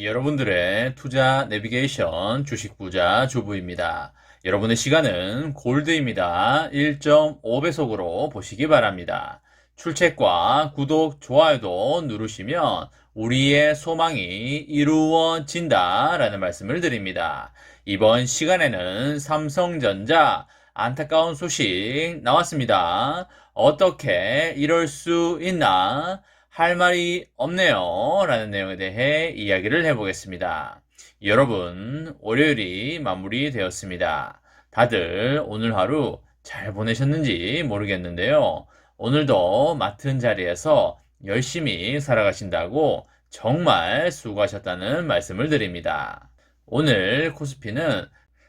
여러분들의 투자 내비게이션 주식 부자 주부입니다. 여러분의 시간은 골드입니다. 1.5배속으로 보시기 바랍니다. 출첵과 구독, 좋아요도 누르시면 우리의 소망이 이루어진다 라는 말씀을 드립니다. 이번 시간에는 삼성전자 안타까운 소식 나왔습니다. 어떻게 이럴 수 있나? 할 말이 없네요 라는 내용에 대해 이야기를 해보겠습니다. 여러분, 월요일이 마무리되었습니다. 다들 오늘 하루 잘 보내셨는지 모르겠는데요. 오늘도 맡은 자리에서 열심히 살아가신다고 정말 수고하셨다는 말씀을 드립니다. 오늘 코스피는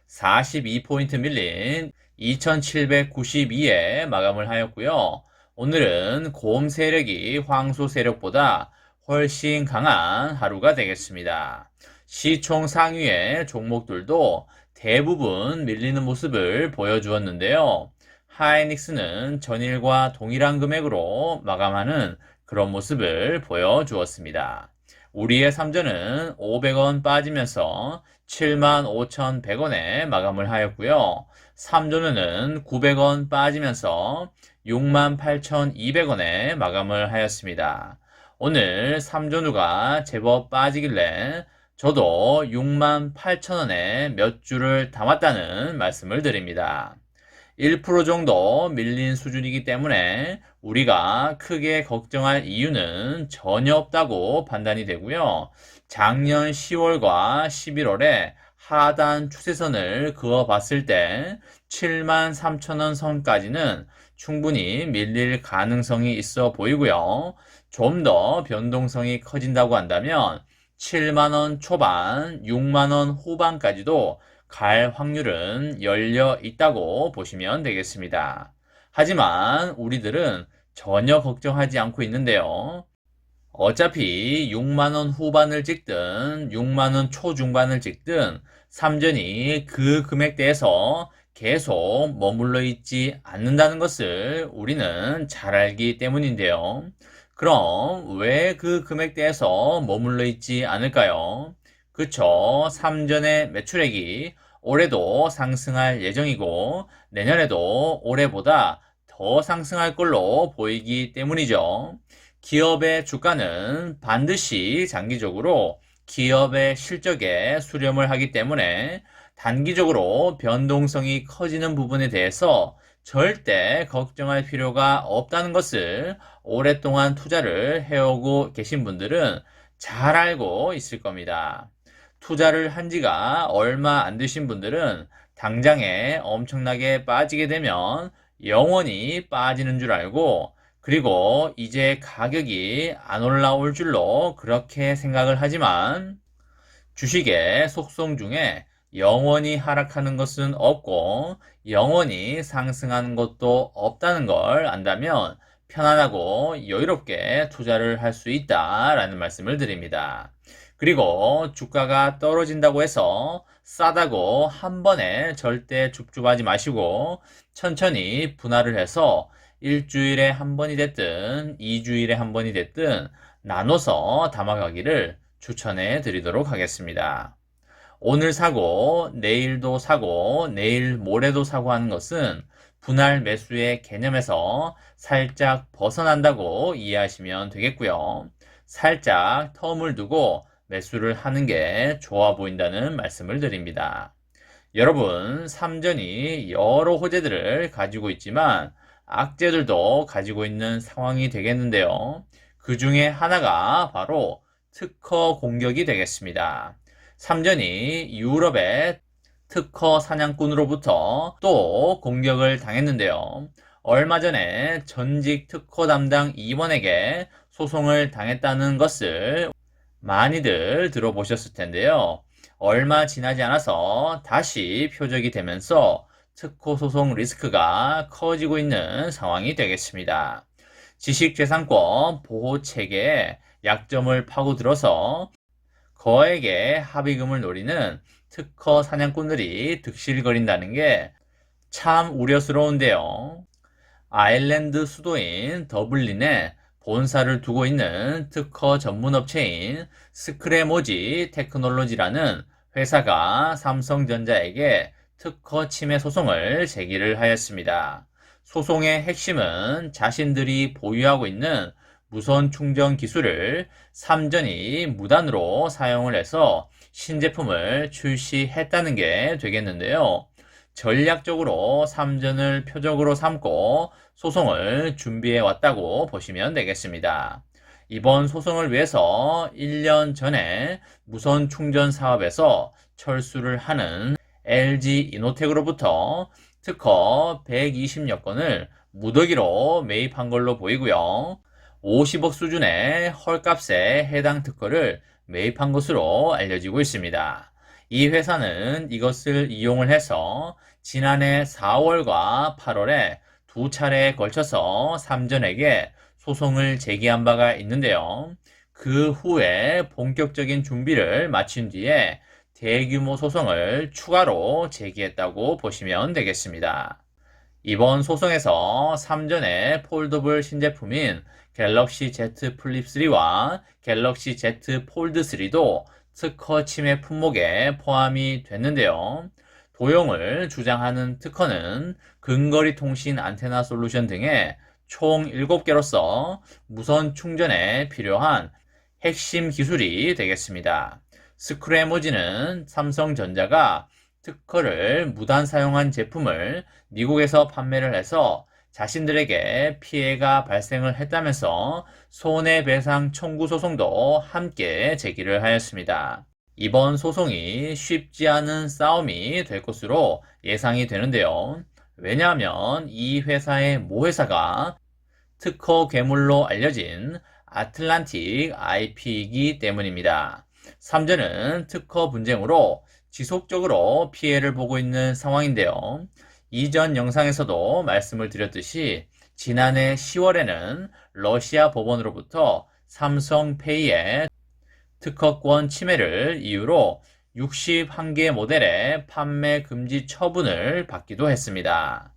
42포인트 밀린 2792에 마감을 하였고요. 오늘은 곰 세력이 황소 세력보다 훨씬 강한 하루가 되겠습니다. 시총 상위의 종목들도 대부분 밀리는 모습을 보여주었는데요. 하이닉스는 전일과 동일한 금액으로 마감하는 그런 모습을 보여주었습니다. 우리의 삼전은 500원 빠지면서 75,100원에 마감을 하였고요. 삼전은 900원 빠지면서 68,200원에 마감을 하였습니다. 오늘 삼전우가 제법 빠지길래 저도 68,000원에 몇 주를 담았다는 말씀을 드립니다. 1% 정도 밀린 수준이기 때문에 우리가 크게 걱정할 이유는 전혀 없다고 판단이 되고요. 작년 10월과 11월에 하단 추세선을 그어봤을 때 73,000원 선까지는 충분히 밀릴 가능성이 있어 보이고요. 좀 더 변동성이 커진다고 한다면 7만원 초반, 6만원 후반까지도 갈 확률은 열려 있다고 보시면 되겠습니다. 하지만 우리들은 전혀 걱정하지 않고 있는데요. 어차피 6만원 후반을 찍든 6만원 초중반을 찍든 삼전이 그 금액대에서 계속 머물러 있지 않는다는 것을 우리는 잘 알기 때문인데요. 그럼 왜 그 금액대에서 머물러 있지 않을까요? 그쵸. 삼전의 매출액이 올해도 상승할 예정이고 내년에도 올해보다 더 상승할 걸로 보이기 때문이죠. 기업의 주가는 반드시 장기적으로 기업의 실적에 수렴을 하기 때문에 단기적으로 변동성이 커지는 부분에 대해서 절대 걱정할 필요가 없다는 것을 오랫동안 투자를 해오고 계신 분들은 잘 알고 있을 겁니다. 투자를 한 지가 얼마 안 되신 분들은 당장에 엄청나게 빠지게 되면 영원히 빠지는 줄 알고 그리고 이제 가격이 안 올라올 줄로 그렇게 생각을 하지만 주식의 속성 중에 영원히 하락하는 것은 없고 영원히 상승하는 것도 없다는 걸 안다면 편안하고 여유롭게 투자를 할 수 있다라는 말씀을 드립니다. 그리고 주가가 떨어진다고 해서 싸다고 한 번에 절대 줍줍하지 마시고 천천히 분할을 해서 일주일에 한 번이 됐든 2주일에 한 번이 됐든 나눠서 담아가기를 추천해 드리도록 하겠습니다. 오늘 사고 내일도 사고 내일 모레도 사고 하는 것은 분할 매수의 개념에서 살짝 벗어난다고 이해하시면 되겠고요. 살짝 텀을 두고 매수를 하는 게 좋아 보인다는 말씀을 드립니다. 여러분, 삼전이 여러 호재들을 가지고 있지만 악재들도 가지고 있는 상황이 되겠는데요. 그 중에 하나가 바로 특허 공격이 되겠습니다. 삼전이 유럽의 특허 사냥꾼으로부터 또 공격을 당했는데요. 얼마 전에 전직 특허 담당 임원에게 소송을 당했다는 것을 많이들 들어보셨을 텐데요. 얼마 지나지 않아서 다시 표적이 되면서 특허 소송 리스크가 커지고 있는 상황이 되겠습니다. 지식재산권 보호 체계에 약점을 파고들어서 거액의 합의금을 노리는 특허 사냥꾼들이 득실거린다는 게 참 우려스러운데요. 아일랜드 수도인 더블린에 본사를 두고 있는 특허 전문 업체인 스크래모지 테크놀로지라는 회사가 삼성전자에게 특허 침해 소송을 제기를 하였습니다. 소송의 핵심은 자신들이 보유하고 있는 무선 충전 기술을 삼전이 무단으로 사용을 해서 신제품을 출시했다는 게 되겠는데요. 전략적으로 삼전을 표적으로 삼고 소송을 준비해 왔다고 보시면 되겠습니다. 이번 소송을 위해서 1년 전에 무선 충전 사업에서 철수를 하는 LG 이노텍으로부터 특허 120여 건을 무더기로 매입한 걸로 보이고요. 50억 수준의 헐값에 해당 특허를 매입한 것으로 알려지고 있습니다. 이 회사는 이것을 이용을 해서 지난해 4월과 8월에 두 차례에 걸쳐서 삼전에게 소송을 제기한 바가 있는데요. 그 후에 본격적인 준비를 마친 뒤에 대규모 소송을 추가로 제기했다고 보시면 되겠습니다. 이번 소송에서 삼전의 폴더블 신제품인 갤럭시 Z 플립 3와 갤럭시 Z 폴드 3도 특허 침해 품목에 포함이 됐는데요. 도용을 주장하는 특허는 근거리 통신 안테나 솔루션 등의 총 7개로서 무선 충전에 필요한 핵심 기술이 되겠습니다. 스크래모지는 삼성전자가 특허를 무단 사용한 제품을 미국에서 판매를 해서 자신들에게 피해가 발생을 했다면서 손해배상 청구 소송도 함께 제기를 하였습니다. 이번 소송이 쉽지 않은 싸움이 될 것으로 예상이 되는데요. 왜냐하면 이 회사의 모회사가 특허 괴물로 알려진 아틀란틱 IP이기 때문입니다. 삼전은 특허 분쟁으로 지속적으로 피해를 보고 있는 상황인데요. 이전 영상에서도 말씀을 드렸듯이 지난해 10월에는 러시아 법원으로부터 삼성페이의 특허권 침해를 이유로 61개 모델의 판매 금지 처분을 받기도 했습니다.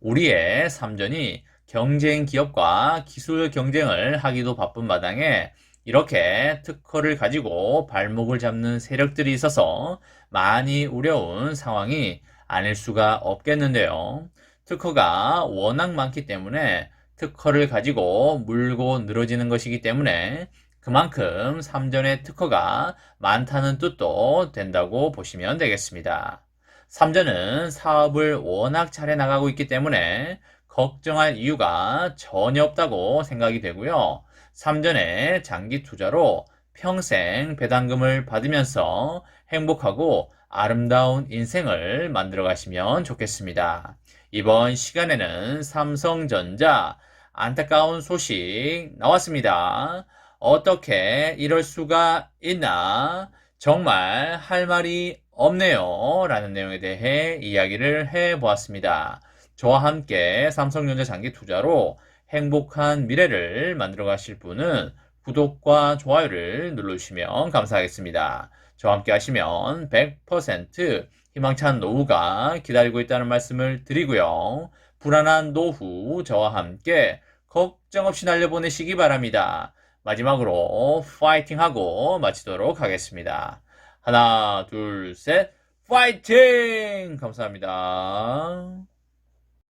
우리의 삼전이 경쟁 기업과 기술 경쟁을 하기도 바쁜 마당에 이렇게 특허를 가지고 발목을 잡는 세력들이 있어서 많이 우려운 상황이 아닐 수가 없겠는데요. 특허가 워낙 많기 때문에 특허를 가지고 물고 늘어지는 것이기 때문에 그만큼 삼전의 특허가 많다는 뜻도 된다고 보시면 되겠습니다. 삼전은 사업을 워낙 잘해 나가고 있기 때문에 걱정할 이유가 전혀 없다고 생각이 되고요. 삼전의 장기 투자로 평생 배당금을 받으면서 행복하고 아름다운 인생을 만들어 가시면 좋겠습니다. 이번 시간에는 삼성전자 안타까운 소식 나왔습니다. 어떻게 이럴 수가 있나? 정말 할 말이 없네요. 라는 내용에 대해 이야기를 해보았습니다. 저와 함께 삼성전자 장기 투자로 행복한 미래를 만들어 가실 분은 구독과 좋아요를 눌러주시면 감사하겠습니다. 저와 함께 하시면 100% 희망찬 노후가 기다리고 있다는 말씀을 드리고요. 불안한 노후 저와 함께 걱정 없이 날려보내시기 바랍니다. 마지막으로 파이팅하고 마치도록 하겠습니다. 하나, 둘, 셋, 파이팅! 감사합니다.